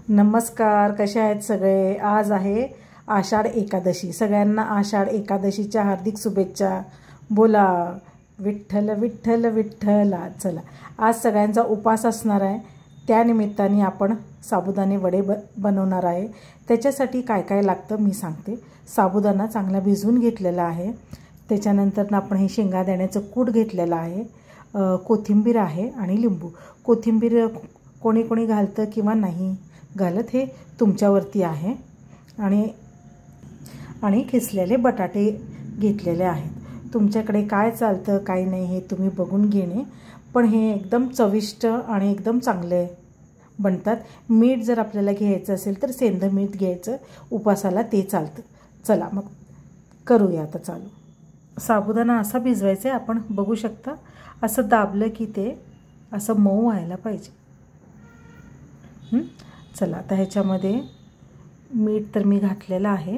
नमस्कार, कसे आहेत सगळे। आज आहे आषाढ एकादशी। सगळ्यांना आषाढ एकादशीच्या हार्दिक शुभेच्छा। बोला विठ्ठल विठ्ठल विठ्ठला। चला, आज सगळ्यांचा उपवास असणार आहे, त्या निमित्ताने आपण साबुदाणे वडे बनवणार आहे। त्याच्यासाठी काय काय लागतं मी सांगते। साबुदाणा चांगला भिजवून घेतलेला आहे, त्याच्यानंतर आपण हे शेंगादाण्याचं कूट घेतलेलं आहे, कोथिंबीर आहे आणि लिंबू। कोथिंबीर कोणी कोणी घालतं किंवा नाही घालत, हे तुमच्यावरती आहे। आणि किसलेले बटाटे घेतलेले आहेत। तुमच्याकडे काय चालतं काय नाही हे तुम्ही बघून घेणे, पण हे एकदम चविष्ट आणि एकदम चांगले बनतात। मीठ जर आपल्याला घ्यायचं असेल तर सेंधं मीठ घ्यायचं, उपवासाला ते चालतं। चला मग करूया आता चालू। साबुदाणा असा भिजवायचा आहे, आपण बघू शकता असं दाबलं की ते असं मऊ व्हायला पाहिजे। चला, आता ह्याच्यामध्ये मीठ तर मी घातलेलं आहे,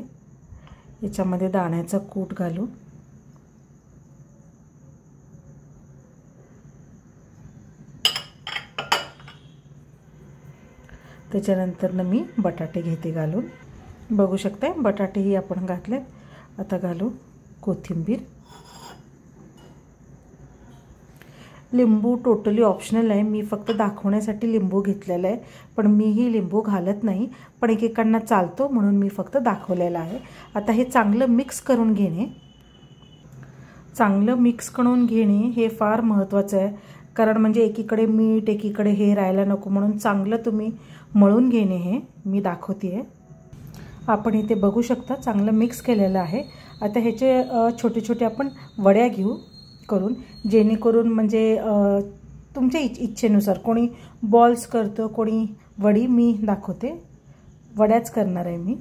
याच्यामध्ये दाण्याचा कूट घालू। त्याच्यानंतर मी बटाटे घेते घालून, बघू शकता बटाटेही आपण घातले। आता घालू कोथिंबीर। लिंबू टोटली ऑप्शनल आहे, मी फक्त दाखवण्यासाठी लिंबू घेतलेला आहे, पण मीही लिंबू घालत नाही, पण एकेकांना चालतो म्हणून मी फक्त दाखवलेलं आहे। आता हे चांगलं मिक्स करून घेणे, चांगलं मिक्स करून घेणे हे फार महत्त्वाचं आहे, कारण म्हणजे एकीकडे मीठ एकीकडे हे राहायला नको, म्हणून चांगलं तुम्ही मळून घेणे हे मी दाखवते आहे। आपण इथे बघू शकता चांगलं मिक्स केलेलं आहे। आता ह्याचे छोटे छोटे आपण वड्या घेऊ करून, जेणेकरून म्हणजे तुमच्या इच्छेनुसार कोणी बॉल्स करतं, कोणी वडी। मी दाखवते वड्याच करणार आहे मी।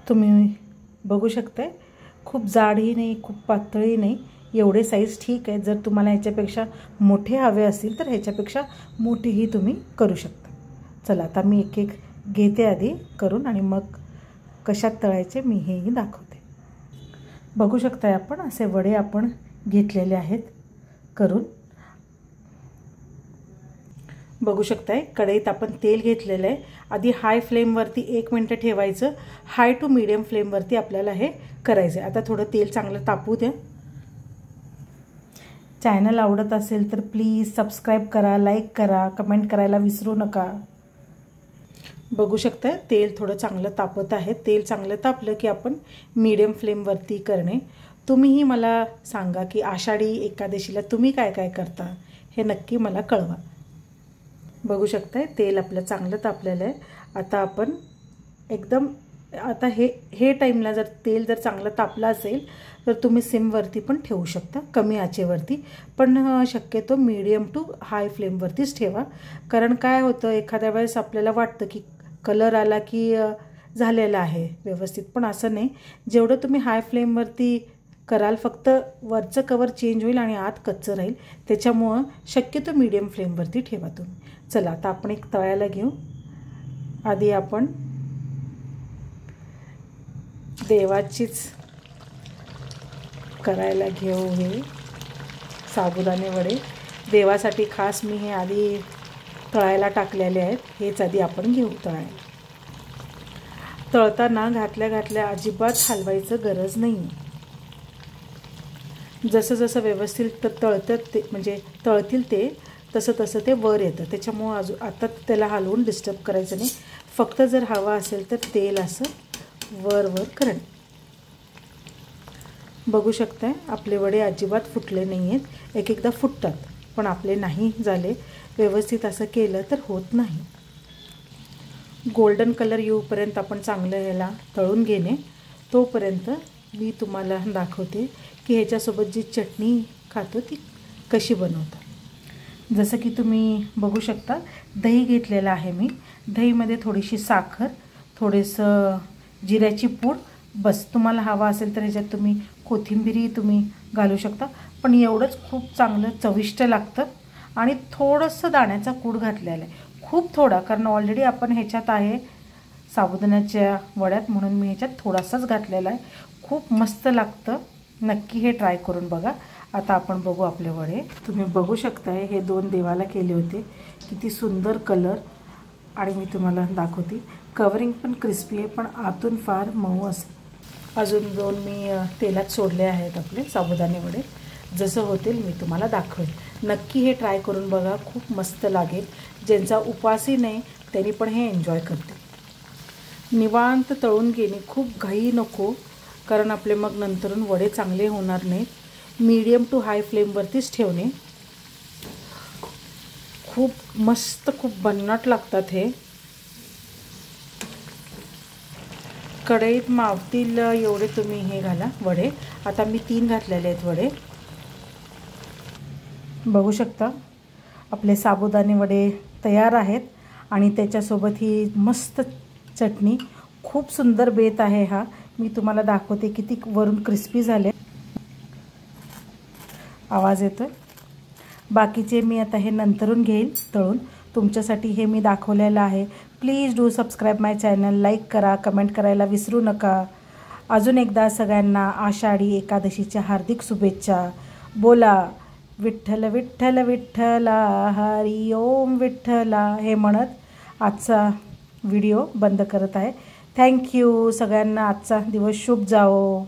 तुम्ही बघू शकताय खूप जाडही नाही खूप पातळही नाही, एवढे साईज ठीक आहे। जर तुम्हाला ह्याच्यापेक्षा मोठे हवे असतील तर ह्याच्यापेक्षा मोठेही तुम्ही करू शकता। चला, आता मी एक एक घेते आधी करून आणि मग कशात तळायचे मी हेही दाखवते। बघू शकताय आपण असे वडे आपण घेतलेले आहेत करून। बघू शकताय कढईत आपण तेल घेतलेलं आहे, आधी हाय फ्लेमवरती 1 मिनिट ठेवायचं। हाय टू मीडियम फ्लेमवरती आपल्याला हे करायचं आहे। आता थोडं तेल चांगलं तापू द्या। चॅनल आवडत असेल तर प्लीज सबस्क्राईब करा, लाईक करा, कमेंट करायला विसरू नका। बघू शकता तेल थोडं चांगलं तापत आहे। तेल चांगलं तापलं की आपण मीडियम फ्लेमवरती करणे। तुम्हीही मला सांगा की आषाढी एकादशीला तुम्ही काय काय करता हे नक्की मला कळवा। बघू शकताय तेल आपलं चांगलं तापलेलं आहे। आता आपण एकदम आता हे टाईमला जर तेल जर चांगलं तापलं असेल तर तुम्ही सिमवरती पण ठेवू शकता, कमी आचेवरती, पण शक्यतो मीडियम टू हाय फ्लेमवरतीच ठेवा। कारण काय होतं एखाद्या वेळेस आपल्याला वाटतं की कलर आला की झालेला आहे व्यवस्थित, पण असं नाही। जेवढं तुम्ही हाय फ्लेमवरती कराल फक्त वरचं कवर चेंज होईल आणि आत कच्चं राहील, त्याच्यामुळं शक्यतो मीडियम फ्लेमवरती ठेवा तुम्ही। चला, आता आपण एक तळायला घेऊ। आधी आपण देवाचीच करायला घेऊ हे साबुदाणे वडे। देवासाठी खास मी हे आधी तळायला टाकलेले आहेत, हेच आधी आपण घेऊ तळायला। तळताना घातल्या घातल्या अजिबात हलवायचं गरज नाही। जसं जसं व्यवस्थित तळतात ते म्हणजे तळतील ते तसं तसं ते वर येतं, त्याच्यामुळं आता त्याला हलवून डिस्टर्ब करायचं नाही। फक्त जर हवा असेल तर तेल असं वर वर करणे। बघू शकताय आपले वडे अजिबात फुटले नाही आहेत, एक एकदा फुटतात, पण आपले नाही झाले। व्यवस्थित असं केलं तर होत नाही। गोल्डन कलर येऊपर्यंत आपण चांगलं ह्याला तळून घेणे। तोपर्यंत मी तुम्हाला दाखवते की ह्याच्यासोबत जी चटणी खातो ती कशी बनवतात। जसं की तुम्ही बघू शकता दही घेतलेलं आहे मी, दहीमध्ये थोडीशी साखर, थोडंसं जिऱ्याची पूड, बस। तुम्हाला हवा असेल तर ह्याच्यात तुम्ही कोथिंबीरही तुम्ही घालू शकता, पण एवढंच खूप चांगलं चविष्ट लागतं। आणि थोडंसं दाण्याचा कूट घातलेला आहे, खूप थोडा, कारण ऑलरेडी आपण ह्याच्यात आहे साबुदाण्याच्या वड्यात, म्हणून मी ह्याच्यात थोडासाच घातलेला आहे। खूप मस्त लागतं, नक्की हे ट्राय करून बघा। आता आपण बघू आपले वडे। तुम्ही बघू शकताय हे 2 देवाला केले होते, किती सुंदर कलर आणि मी तुम्हाला दाखवते. कवरिंग पण क्रिस्पी आहे पण आतून फार मऊ असते. अजून 2 मी तेलात सोडले आहेत आपले साबुदाणे वडे. जसं होतील मी तुम्हाला दाखवेल. नक्की हे ट्राय करून बघा, खूप मस्त लागेल. ज्यांचा उपवासही नाही त्यांनी पण हे एन्जॉय करते. निवांत तळून घेणे, खूप घाई नको, कारण आपले मग नंतरून वडे चांगले होणार नाहीत. मीडियम टू हाय फ्लेमवरतीच ठेवणे. खूप मस्त, खूप भन्नाट लागतात हे. कढईत मावतील एवढे तुम्ही हे घाला वडे. आता मी 3 घातलेले आहेत वडे. बघू शकता आपले साबुदाणे वडे तयार आहेत आणि त्याच्यासोबत ही मस्त चटणी. खूप सुंदर बेत आहे हा. मी तुम्हाला दाखवते किती वरून क्रिस्पी झाले. आवाज येतोय. बाकीचे मी आता हे नंतरून घेईल तळून. तुमच्यासाठी हे मी दाखवलेलं आहे. Please do subscribe my channel. Like करा, कमेंट करायला विसरू नका. अजून एकदा सगळ्यांना आषाढी एकादशीच्या हार्दिक शुभेच्छा. बोला विठ्ठल विठ्ठल विठ्ठला, हरी ओम विठ्ठला हे म्हणत आजचा व्हिडिओ बंद करत आहे. थँक्यू. सगळ्यांना आजचा दिवस शुभ जावो.